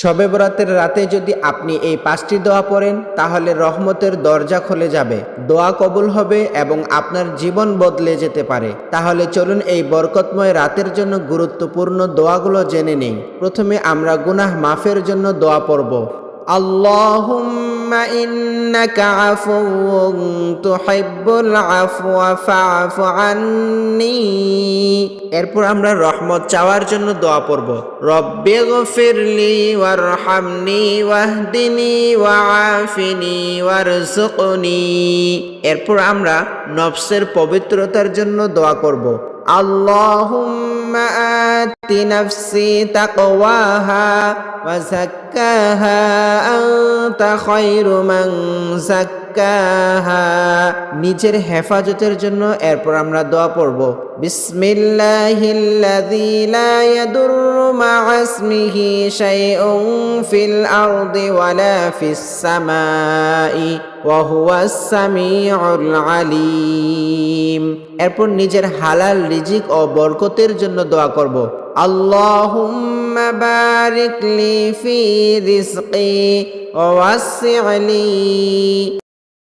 শবে বরাতের রাতে যদি আপনি এই 5টি দোয়া পড়েন তাহলে রহমতের দরজা খুলে যাবে, দোয়া কবুল হবে এবং আপনার জীবন বদলে যেতে পারে। তাহলে চলুন এই বরকতময় রাতের জন্য গুরুত্বপূর্ণ দোয়াগুলো জেনে নেই। প্রথমে আমরা গুনাহ মাফের জন্য দোয়া পড়ব। আল্লাহুম্মা ইন্নাকা আফুউন তুহিব্বুল আফওয়া ফা'ফু আন্নী। এরপর আমরা রহমত চাওয়ার জন্য দোয়া পড়ব। রব্বিগফিরলি ওয়ারহামনি ওয়াহদিনি ওয়াআফিনি ওয়ারযুকনি। এরপর আমরা নফসের পবিত্রতার জন্য দোয়া করব। আল্লাহুম্মা আতি নাফসি তাকওয়াহা ওয়া যাক্কাহা আনতা খায়রু মান যাক্কাহা। নিজের হেফাজতের জন্য এরপর আমরা দোয়া পড়ব। বিসমিল্লাহিল্লাযী লা ইয়াদুররু মা'a ইসমিহি শাইউন ফিল আরদি ওয়ালা ফিস সামাই ওয়া হুয়াস সামিউল আলীম। এরপর নিজের হালাল রিজিক ও বরকতের জন্য দোয়া করব। আল্লাহুম্মা বারিক লি ফি রিজকি ওয়া ওয়াসসি' লি